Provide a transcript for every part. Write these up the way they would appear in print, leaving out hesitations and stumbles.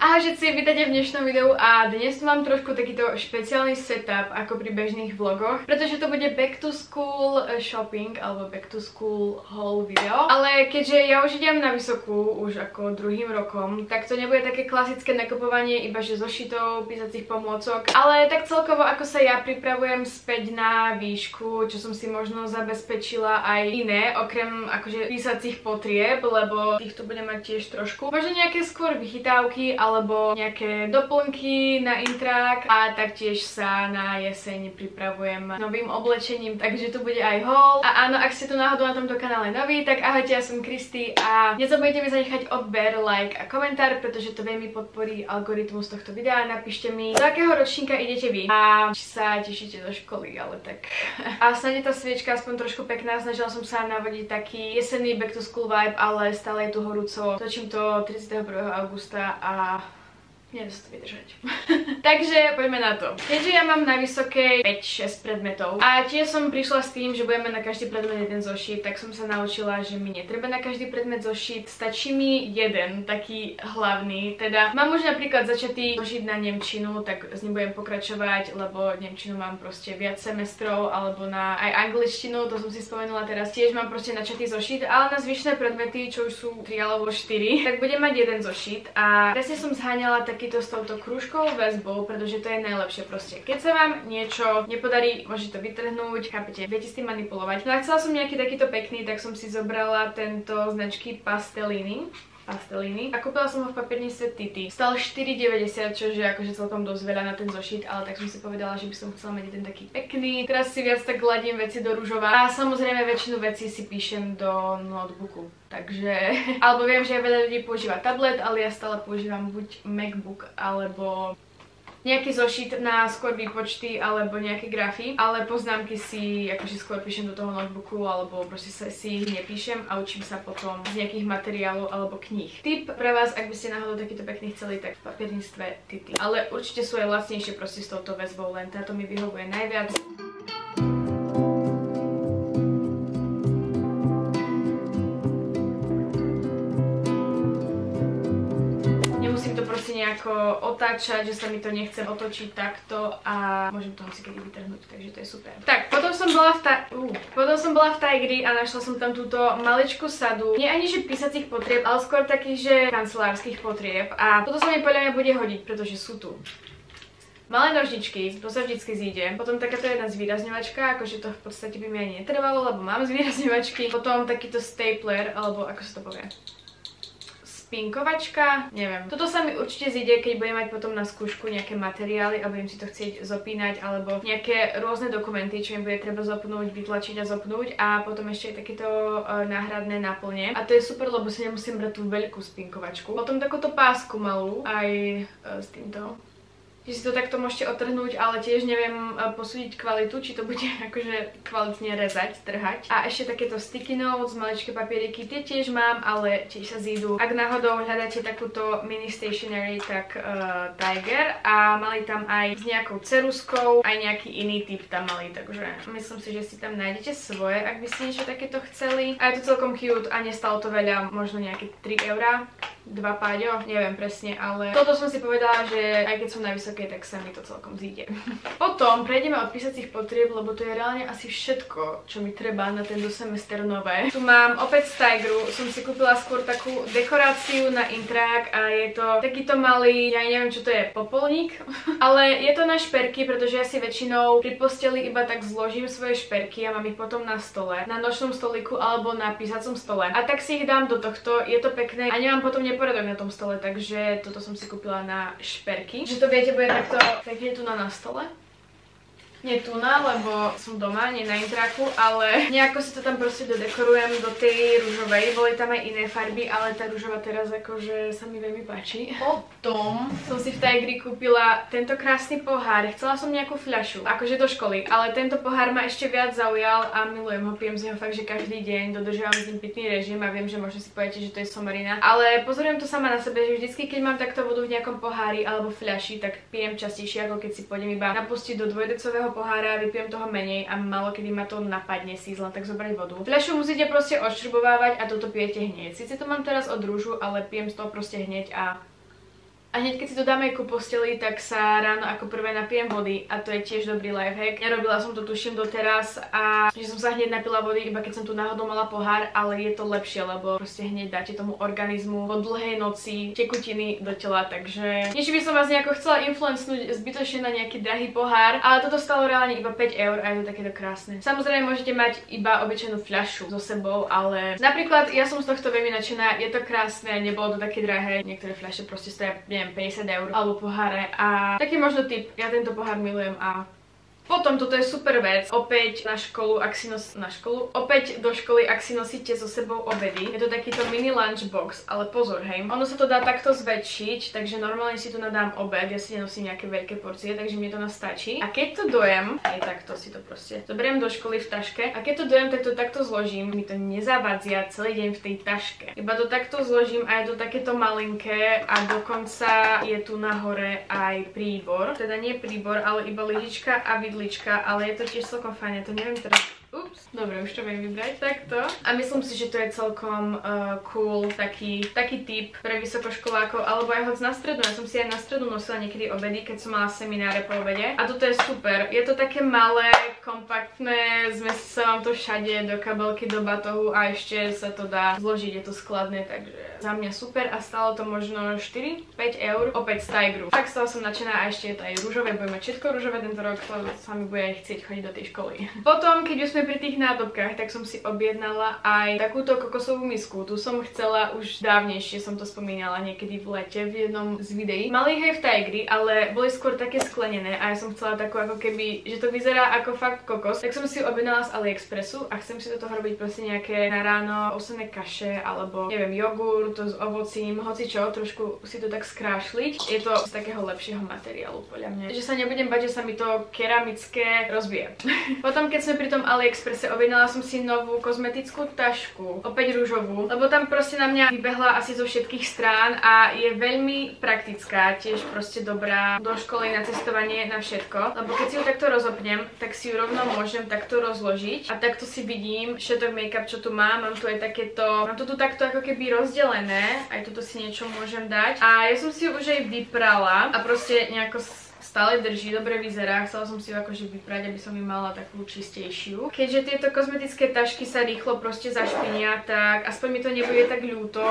Ahoj všetci, vítajte v dnešnom videu a dnes mám trošku takýto špeciálny setup ako pri bežných vlogoch, pretože to bude back to school shopping alebo back to school haul video. Ale keďže ja už idem na vysokú už ako druhým rokom, tak to nebude také klasické nakupovanie iba že zošitov, písacích pomôcok, ale tak celkovo ako sa ja pripravujem späť na výšku, čo som si možno zabezpečila aj iné, okrem akože písacích potrieb, lebo týchto budem mať tiež trošku. Možno nejaké skôr vychytávky alebo nejaké doplnky na intrák a taktiež sa na jeseň pripravujem novým oblečením, takže tu bude aj haul. A áno, ak ste tu náhodou na tomto kanále noví, tak ahojte, ja som Kristy a nezabudnite mi zanechať odber, like a komentár, pretože to veľmi podporí algoritmus tohto videa. Napíšte mi, do akého ročníka idete vy a či sa tešíte do školy, ale tak. A snad je tá sviečka aspoň trošku pekná, snažila som sa navodiť taký jesenný back to school vibe, ale stále je tu horúco. Točím to 31. augusta a nedá sa to vydržať. Takže poďme na to. Keďže ja mám na vysokej 5-6 predmetov a tiež som prišla s tým, že budeme na každý predmet jeden zošit, tak som sa naučila, že mi netreba na každý predmet zošit, stačí mi jeden taký hlavný. Teda mám už napríklad začatý zošit na nemčinu, tak s ním budem pokračovať, lebo nemčinu mám proste viac semestrov, alebo na aj angličtinu, to som si spomenula teraz, tiež mám proste načatý zošit, ale na zvyšné predmety, čo už sú 3 alebo 4, tak budem mať jeden zošit a presne som zháňala takýto s touto krúžkovou väzbou, pretože to je najlepšie proste. Keď sa vám niečo nepodarí, môžete to vytrhnúť, chápete, viete s tým manipulovať. No a chcela som nejaký takýto pekný, tak som si zobrala tento značky Pastelini a kúpila som ho v papierníctve Tity. Stal 4,90, čo je akože celkom dosť veľa na ten zošit, ale tak som si povedala, že by som chcela mať jeden taký pekný. Teraz si viac tak gladím veci do ružova a samozrejme väčšinu vecí si píšem do notebooku. Takže, alebo viem, že veľa ľudí používa tablet, ale ja stále používam buď MacBook alebo nejaký zošit na skôr výpočty alebo nejaké grafy, ale poznámky si akože skôr píšem do toho notebooku alebo proste si ich nepíšem a učím sa potom z nejakých materiálov alebo kníh. Tip pre vás, ak by ste náhodou takýto pekný chceli, tak v papierníctve Tity. Ale určite sú aj lacnejšie proste s touto väzbou, len táto mi vyhovuje najviac. Nejako otáčať, že sa mi to nechce otočiť takto a môžem to hocikedy vytrhnúť, takže to je super. Tak, potom som bola v Tigri a našla som tam túto maličkú sadu. Nie ani že písacích potrieb, ale skôr takých, že kancelárskych potrieb a toto sa mi podľa mňa bude hodiť, pretože sú tu malé nožničky, to sa vždycky zíde. Potom takáto jedna zvýrazňovačka, akože to v podstate by mi ani netrvalo, lebo mám zvýrazňovačky. Potom takýto stapler, alebo ako sa to povie? Spinkovačka, neviem. Toto sa mi určite zíde, keď budem mať potom na skúšku nejaké materiály a budem si to chcieť zopínať, alebo nejaké rôzne dokumenty, čo mi bude treba zopnúť, vytlačiť a zopnúť a potom ešte aj takéto náhradné náplne. A to je super, lebo si nemusím brať tú veľkú spinkovačku. Potom takúto pásku malú, aj s týmto. Že si to takto môžete otrhnúť, ale tiež neviem posúdiť kvalitu, či to bude akože kvalitne rezať, trhať. A ešte takéto sticky notes, maličké papieriky, tie tiež mám, ale tiež sa zídu. Ak náhodou hľadáte takúto mini stationery, tak Tiger a mali tam aj s nejakou ceruskou, aj nejaký iný typ tam mali, takže myslím si, že si tam nájdete svoje, ak by ste niečo takéto chceli. A je to celkom cute a nestalo to veľa, možno nejaké 3 eurá. 2 páďo, neviem presne, ale toto som si povedala, že aj keď som na vysokej, tak sa mi to celkom zíde. Potom prejdeme od písacích potrieb, lebo to je reálne asi všetko, čo mi treba na tento semester nové. Tu mám opäť z Tigru, som si kúpila skôr takú dekoráciu na intrák a je to takýto malý, ja neviem čo to je, popolník, ale je to na šperky, pretože ja si väčšinou pri posteli iba tak zložím svoje šperky a mám ich potom na stole, na nočnom stoliku alebo na písacom stole. A tak si ich dám do tohto, je to pekné a nemám potom neporiadok na tom stole, takže toto som si kúpila na šperky. Že to viete, bude takto pekne tu na stole. Nie tu na, lebo som doma, nie na intráku, ale nejako si to tam proste dodekorujem do tej ružovej. Boli tam aj iné farby, ale tá ružová teraz akože sa mi veľmi páči. Potom som si v Tigri kúpila tento krásny pohár. Chcela som nejakú fľašu, akože do školy, ale tento pohár ma ešte viac zaujal a milujem ho, pijem z neho fakt, že každý deň dodržiavam s ním pitný režim a viem, že možno si poviete, že to je somarina. Ale pozorujem to sama na sebe, že vždycky, keď mám takto vodu v nejakom pohári alebo fľaši, tak pijem častejšie, ako keď si pôjdem iba napustiť do dvojdecového pohára, vypijem toho menej a malo kedy ma to napadne si len tak zobrať vodu. Fľašu musíte proste odšrubovávať a toto pijete hneď. Sice to mám teraz od rúžu, ale pijem z toho proste hneď a A hneď keď si to dáme ku posteli, tak sa ráno ako prvé napijem vody a to je tiež dobrý lifehack. Nerobila som to tuším doteraz a že som sa hneď napila vody, iba keď som tu náhodou mala pohár, ale je to lepšie, lebo proste hneď dáte tomu organizmu po dlhej noci tekutiny do tela, takže nie, že by som vás nejako chcela influencnúť zbytočne na nejaký drahý pohár, ale toto stalo reálne iba 5 eur a je to takéto krásne. Samozrejme môžete mať iba obyčajnú fľašu so sebou, ale napríklad ja som z tohto veľmi nadšená, je to krásne, nebolo to také drahé, niektoré fľaše proste stoja 50 eur alebo poháre a taký možno tip, ja tento pohár milujem a potom toto je super vec, opäť na školu, ak si opäť do školy, ak si nosíte so sebou obedy. Je to takýto mini lunchbox, ale pozor, hej. Ono sa to dá takto zväčšiť, takže normálne si tu nadám obed, ja si nenosím nejaké veľké porcie, takže mi to nastačí. A keď to dojem, aj takto si to proste zoberiem do školy v taške a keď to dojem, tak to takto zložím, mi to nezavadzia celý deň v tej taške. Iba to takto zložím a je to takéto malinké a dokonca je tu nahore aj príbor, teda nie príbor, ale iba lyžička a vidlička. Ale je to tiež celkom fajn, ja to neviem teraz. Ups, dobre, už to viem vybrať takto. A myslím si, že to je celkom cool, taký typ pre vysokoškolákov, alebo aj hoď na stredu. Ja som si aj na stredu nosila niekedy obedy, keď som mala semináre po obede. A toto je super. Je to také malé, kompaktné, zmestí sa vám to všade, do kabelky, do batohu a ešte sa to dá zložiť, je to skladné, takže za mňa super a stalo to možno 4-5 eur, opäť z Tigru. Tak stala som nadšená a ešte je to aj rúžové, budem mať všetko rúžové tento rok, lebo sa mi bude aj chcieť chodiť do tej školy. Potom, keď už sme pri tých nádobkách, tak som si objednala aj takúto kokosovú misku. Tu som chcela už dávnejšie, som to spomínala niekedy v lete v jednom z videí. Mali ich aj v Tigri, ale boli skôr také sklenené a ja som chcela takú ako keby, že to vyzerá ako fakt kokos. Tak som si objednala z AliExpressu a chcem si do toho robiť proste nejaké na ráno osené kaše alebo neviem, jogurt s ovocím, hoci čo, trošku si to tak skrášliť. Je to z takého lepšieho materiálu podľa mňa. Že sa nebudem bať, že sa mi to keramické rozbije. Potom keď sme pri tom AliExpresse, objednala som si novú kozmetickú tašku, opäť rúžovú, lebo tam proste na mňa vybehla asi zo všetkých strán a je veľmi praktická, tiež proste dobrá do školy, na cestovanie, na všetko, lebo keď si ju takto rozopnem, tak si ju rovno môžem takto rozložiť a takto si vidím všetok make-up, čo tu mám tu aj takéto, mám to tu takto ako keby rozdelené, aj tuto si niečo môžem dať a ja som si ju už aj vyprala a proste nejako stále drží, dobre vyzerá, chcela som si ju akože vyprať, aby som ju mala takú čistejšiu. Keďže tieto kozmetické tašky sa rýchlo proste zašpinia, tak aspoň mi to nebude tak ľúto,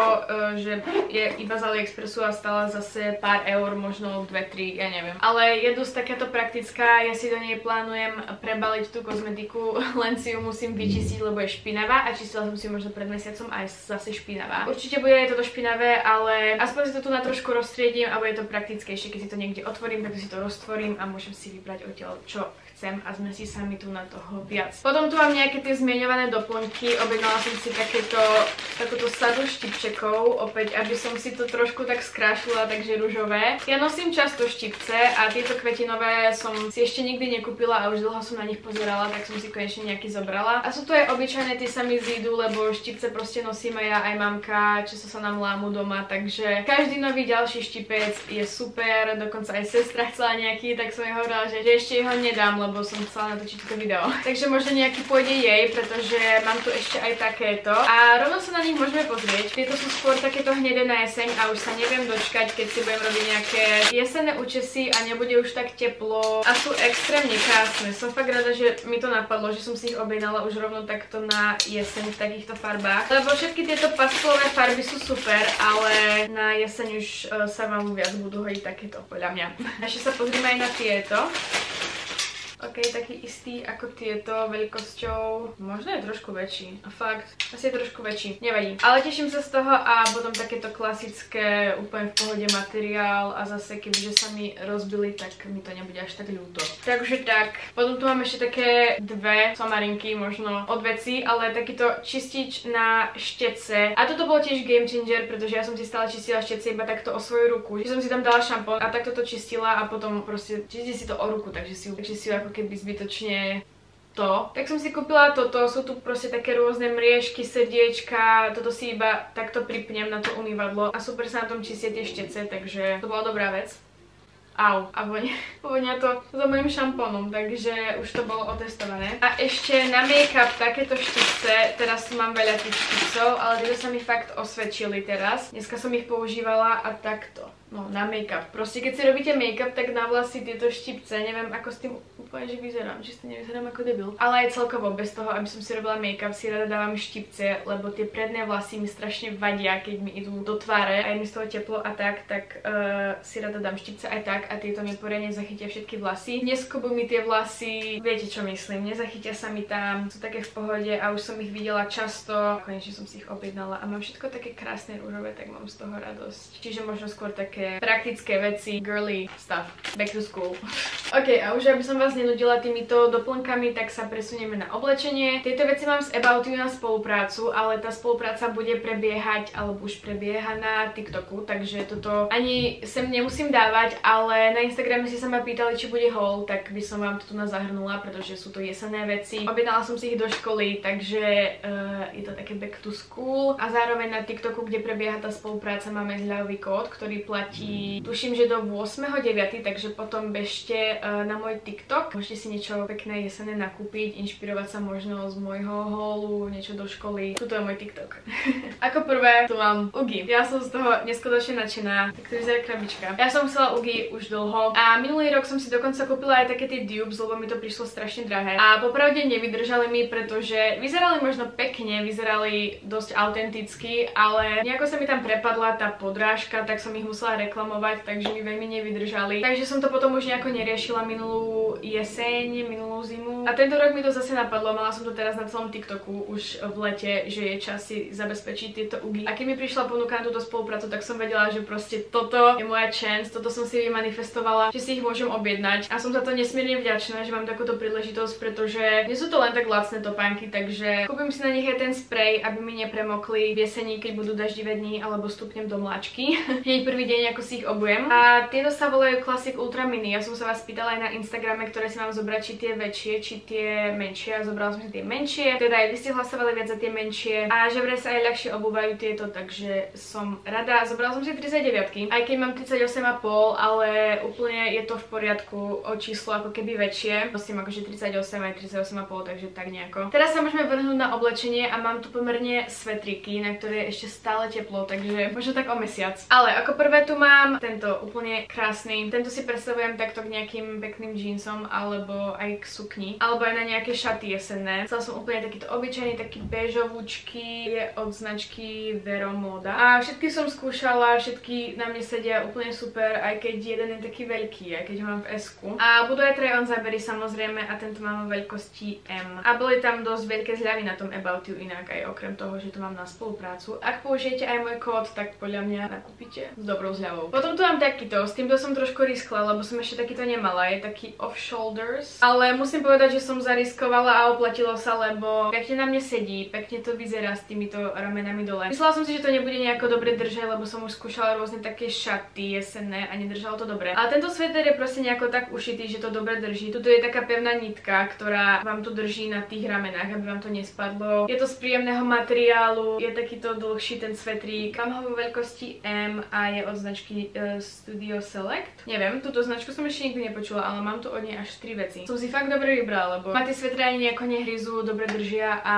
že je iba z AliExpressu a stála zase pár eur, možno 2-3, ja neviem. Ale je dosť takáto praktická, ja si do nej plánujem prebaliť tú kozmetiku, len si ju musím vyčistiť, lebo je špinavá a čistila som si možno pred mesiacom aj zase špinavá. Určite bude toto špinavé, ale aspoň si to tu na trošku roztriedím a bude to praktickejšie, keď si to niekde otvorím, tak si to roztvorím a môžem si vybrať odtiaľ, čo chcem a zmestí sa mi tu na toho viac. Potom tu mám nejaké tie zmieňované doplnky, objednala som si takúto sadu štipčekov, opäť aby som si to trošku tak skrášila, takže ružové. Ja nosím často štipce a tieto kvetinové som si ešte nikdy nekúpila a už dlho som na nich pozerala, tak som si konečne nejaký zobrala. A sú to aj obyčajné, tie sa mi zídu, lebo štipce proste nosím aj ja, aj mamka, často sa nám lámu doma, takže každý nový ďalší štipec je super, dokonca aj sestra chcela nejaký, tak som jej hovorila, že ešte ho nedám, lebo som chcela natočiť toto video. Takže možno nejaký pôjde jej, pretože mám tu ešte aj takéto. A rovno sa na nich môžeme pozrieť. Tieto sú skôr takéto hnedé na jeseň a už sa neviem dočkať, keď si budem robiť nejaké jesenné účesy a nebude už tak teplo. A sú extrémne krásne. Som fakt rada, že mi to napadlo, že som si ich objednala už rovno takto na jeseň v takýchto farbách. Lebo všetky tieto pastelové farby sú super, ale na jeseň už sa vám viac budú hodiť takéto, podľa mňa. Ešte sa pozrieme aj na tieto. Ok, taký istý ako tieto veľkosťou. Možno je trošku väčší. A fakt, asi je trošku väčší. Nevadí. Ale teším sa z toho a potom takéto klasické, úplne v pohode materiál a zase kebyže sa mi rozbili, tak mi to nebude až tak ľúto. Takže tak. Potom tu mám ešte také dve somarinky, možno od veci, ale takýto čistič na štece. A toto bolo tiež game changer, pretože ja som si stále čistila štece iba takto o svoju ruku. Že som si tam dala šampón a takto to čistila a potom proste čistí si to o ruku, takže si ju ako keby zbytočne to. Tak som si kúpila toto, sú tu proste také rôzne mriežky, srdiečka, toto si iba takto pripnem na to umývadlo a super sa na tom čistia tie štece, takže to bola dobrá vec. Au, a vonia to za mojím šampónom, takže už to bolo otestované. A ešte na make-up takéto štipce, teraz mám veľa tých štipcov, ale tieto sa mi fakt osvedčili teraz. Dneska som ich používala a takto. no, na make-up. Proste keď si robíte make-up, tak na vlasy tieto štipce, neviem ako s tým úplne, že vyzerám, či si nevyzerám ako debil. Ale aj celkovo, bez toho, aby som si robila make-up, si rada dávam štipce, lebo tie predné vlasy mi strašne vadia, keď mi idú do tváre a je mi z toho teplo a tak si rada dám štipce aj tak a tieto mi poriadne zachytia všetky vlasy. Neskubú mi tie vlasy, viete čo myslím, nezachytia sa mi tam, sú také v pohode a už som ich videla často, konečne som si ich objednala a mám všetko také krásne rúžové, tak mám z toho radosť. Čiže možno skôr také praktické veci, girly stuff, back to school. Ok, a už aby som vás nenudila týmito doplnkami, tak sa presunieme na oblečenie. Tieto veci mám z About You na spoluprácu, ale tá spolupráca bude prebiehať, alebo už prebieha na TikToku, takže toto ani sem nemusím dávať, ale na Instagrame si sa ma pýtali, či bude haul, tak by som vám to tu zahrnula, pretože sú to jesenné veci. Objednala som si ich do školy, takže je to také back to school a zároveň na TikToku, kde prebieha tá spolupráca, máme zľavový kód, ktorý platí, tuším, že do 8.9, takže potom bežte na môj TikTok. Môžete si niečo pekné jesenné nakúpiť, inšpirovať sa možno z môjho haulu, niečo do školy. Tuto je môj TikTok. Ako prvé, tu mám Ugy. Ja som z toho neskutočne nadšená. Tak to vyzerá krabička. Ja som chcela Ugy už dlho a minulý rok som si dokonca kúpila aj také tie dupes, lebo mi to prišlo strašne drahé. A popravde nevydržali mi, pretože vyzerali možno pekne, vyzerali dosť autenticky, ale nejako sa mi tam prepadla tá podrážka, tak som ich musela reklamovať, takže mi veľmi nevydržali. Takže som to potom už nejako neriešila minulú jeseň, minulú zimu. A tento rok mi to zase napadlo, mala som to teraz na celom TikToku už v lete, že je čas si zabezpečiť tieto Ugy. A keď mi prišla ponuka na túto spoluprácu, tak som vedela, že proste toto je moja chance, toto som si vymanifestovala, že si ich môžem objednať. A som za to nesmierne vďačná, že mám takúto príležitosť, pretože nie sú to len tak lacné topánky, takže kúpim si na nich aj ten sprej, aby mi nepremokli v jeseni, keď budú daždivé dni, alebo stupnem do mláčky. Hneď prvý deň, ako si ich obujem. A tieto sa volajú Classic Ultra Mini. Ja som sa vás pýtala aj na Instagrame, ktoré si mám zobrať, či tie väčšie, či tie menšie. A zobrala som si tie menšie. Teda aj vy ste hlasovali viac za tie menšie. A že vraj sa aj ľahšie obúvajú tieto, takže som rada. Zobrala som si 39, aj keď mám 38,5, ale úplne je to v poriadku o číslo ako keby väčšie. Prosím, akože 38 aj 38,5, takže tak nejako. Teraz sa môžeme vrhnúť na oblečenie a mám tu pomerne svetriky, na ktoré je ešte stále teplo, takže možno tak o mesiac. Ale ako prvé tu mám tento úplne krásny. Tento si predstavujem takto k nejakým pekným džínsom alebo aj k sukni, alebo aj na nejaké šaty jesenné. Chcela som úplne takýto obyčajný, taký bežovúčky, je od značky Vero Moda. A všetky som skúšala, všetky na mne sedia úplne super, aj keď jeden je taký veľký, aj keď ho mám v S-ku. A budú aj try-on zábery samozrejme a tento mám vo veľkosti M. A boli tam dosť veľké zľavy na tom About You inak, aj okrem toho, že to mám na spoluprácu. Ak použijete aj môj kód, tak podľa mňa nakúpite s dobrou zľavou. Potom tu mám takýto, s týmto som trošku riskla, lebo som ešte takýto nemala, je taký off shoulders. Ale musím povedať, že som zariskovala a oplatilo sa, lebo pekne na mne sedí, pekne to vyzerá s týmito ramenami dole. Myslela som si, že to nebude nejako dobre držať, lebo som už skúšala rôzne také šaty jesenné a nedržalo to dobre. Ale tento sveter je proste nejako tak ušitý, že to dobre drží. Tuto je taká pevná nitka, ktorá vám tu drží na tých ramenách, aby vám to nespadlo. Je to z príjemného materiálu, je takýto dlhší ten svetrík. Mám ho vo veľkosti M a je od značky Studio Select. Neviem, túto značku som ešte nikdy nepočula, ale mám tu od nej až 3 veci. Som si fakt dobre vybrala, lebo ma tie svetre ani nejako nehryzú, dobre držia a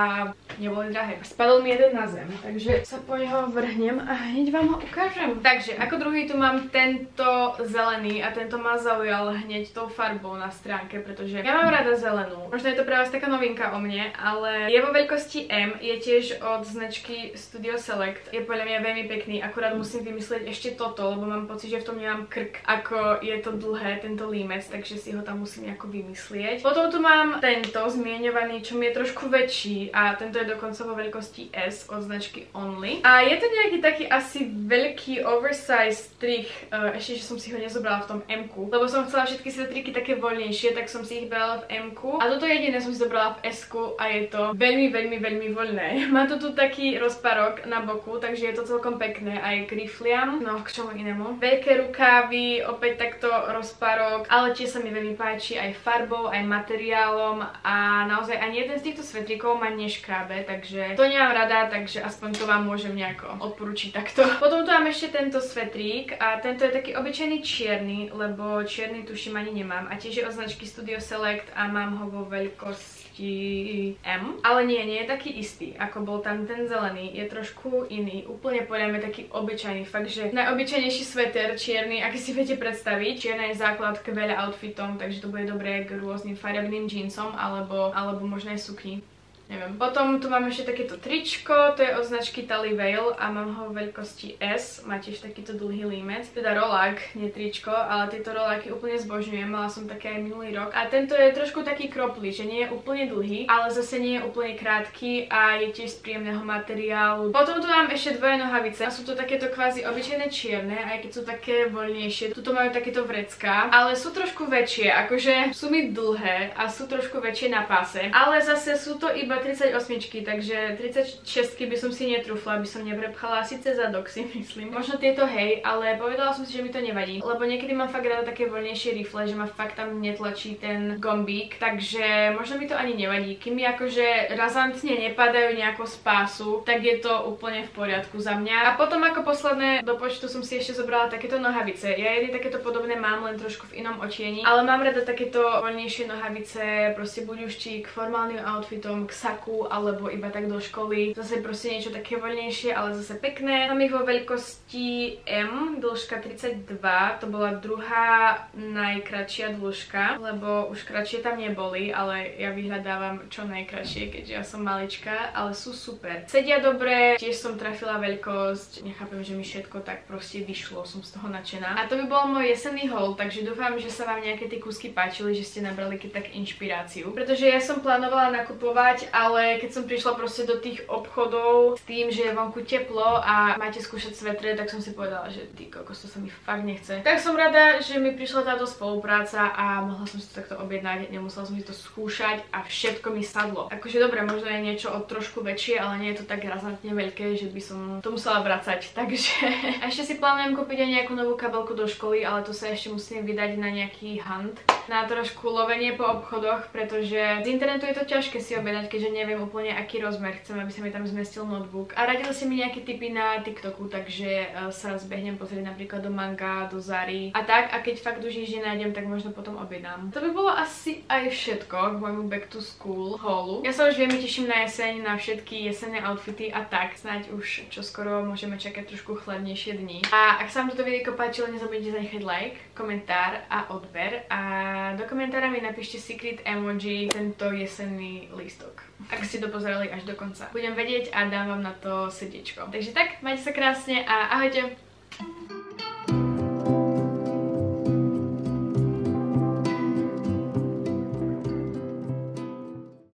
neboli drahé. Spadol mi jeden na zem, takže sa po neho vrhnem a hneď vám ho ukážem. Takže ako druhý tu mám tento zelený a tento ma zaujal hneď tou farbou na stránke, pretože ja mám rada zelenú. Možno je to pre vás taká novinka o mne, ale je vo veľkosti M, je tiež od značky Studio Select. Je podľa mňa veľmi pekný, akurát musím vymyslieť ešte toto, lebo mám pocit, že v tom nemám krk, ako je to dlhé, tento límec, takže si ho tam musím nejako vymyslieť. Potom tu mám tento zmieňovaný, čo mi je trošku väčší a tento je dokonca vo veľkosti S od značky Only. A je to nejaký taký asi veľký oversize strih, ešte, že som si ho nezobrala v tom M-ku, lebo som chcela všetky svetriky také voľnejšie, tak som si ich brala v M-ku. A toto jediné som si zobrala v S-ku a je to veľmi, veľmi, veľmi voľné. Má to tu taký rozparok na boku, takže je to celkom pekné aj k rifliam, no k čomu inému. Veľké rukávy, opäť takto rozparok, ale tiež sa mi veľmi páči aj farbou, aj materiálom a naozaj ani jeden z týchto svetrikov ma neškrábe, takže to nemám rada, takže aspoň to vám môžem nejako odporúčiť takto. Potom tu mám ešte tento svetrík a tento je taký obyčajný čierny, lebo čierny tuším ani nemám a tiež je od značky Studio Select a mám ho vo veľkosti veľkosti M. Ale nie je taký istý, ako bol tam ten zelený. Je trošku iný, úplne podľa mňa taký obyčajný. Fakt, že najobyčajnejší sveter čierny, aký si viete predstaviť. Čierna je základ k veľa outfitom, takže to bude dobré k rôznym farebným džínsom alebo možno aj sukni. Neviem. Potom tu mám ešte takéto tričko, to je od značky Tally Veil a mám ho v veľkosti S, má tiež takýto dlhý límec, teda rolák, nie tričko, ale tieto roláky úplne zbožňujem, mala som také aj minulý rok. A tento je trošku taký kroplý, že nie je úplne dlhý, ale zase nie je úplne krátky a je tiež z príjemného materiálu. Potom tu mám ešte dvoje nohavice a sú to takéto kvázi obyčajné čierne, aj keď sú také voľnejšie. Tuto majú takéto vrecká, ale sú trošku väčšie, akože sú mi dlhé a sú trošku väčšie na páse, ale zase sú to iba 38, takže 36 by som si netrúfla, aby som neprepchala síce zadok, si myslím. Možno tieto hej, ale povedala som si, že mi to nevadí, lebo niekedy mám fakt rada také voľnejšie rifle, že ma fakt tam netlačí ten gombík, takže možno mi to ani nevadí. Kým mi akože razantne nepadajú nejako z pásu, tak je to úplne v poriadku za mňa. A potom ako posledné do počtu som si ešte zobrala takéto nohavice. Ja jedny takéto podobné mám, len trošku v inom otieni, ale mám rada takéto voľnejšie nohavice, proste buď už či k formálnym outfitom, k saku, alebo iba tak do školy. Zase proste niečo také voľnejšie, ale zase pekné. Mám ich vo veľkosti M, dĺžka 32, to bola druhá najkratšia dĺžka, lebo už kratšie tam neboli, ale ja vyhľadávam čo najkratšie, keďže ja som malička, ale sú super. Sedia dobre, tiež som trafila veľkosť, nechápem, že mi všetko tak proste vyšlo, som z toho nadšená. A to by bol môj jesenný haul, takže dúfam, že sa vám nejaké tie kúsky páčili, že ste nabrali keď tak inšpiráciu. Pretože ja som plánovala nakupovať, ale keď som prišla proste do tých obchodov s tým, že je vonku teplo a máte skúšať svetre, tak som si povedala, že ty kokos, to sa mi fakt nechce. Tak som rada, že mi prišla táto spolupráca a mohla som si to takto objednať, nemusela som si to skúšať a všetko mi sadlo. Akože dobre, možno je niečo o trošku väčšie, ale nie je to tak razantne veľké, že by som to musela vracať. Takže a ešte si plánujem kúpiť aj nejakú novú kabelku do školy, ale to sa ešte musím vydať na nejaký hunt, na trošku lovenie po obchodoch, pretože z internetu je to ťažké si objednať, keďže neviem úplne aký rozmer chcem, aby sa mi tam zmestil notebook. A radili si mi nejaké tipy na TikToku, takže sa zbehnem pozrieť napríklad do Manga, do Zary a tak. A keď fakt už nič nenájdem, tak možno potom objednám. To by bolo asi aj všetko k môjmu back to school haulu. Ja sa už veľmi teším na jeseň, na všetky jesenné outfity a tak. Snáď už čoskoro môžeme čakať trošku chladnejšie dni. A ak sa vám toto videjko páčilo, nezabudnite zanechať like, komentár a odber. A do komentára mi napíšte secret emoji tento jesenný lístok, ak ste to pozerali až do konca. Budem vedieť a dám vám na to srdiečko. Takže tak, majte sa krásne a ahojte!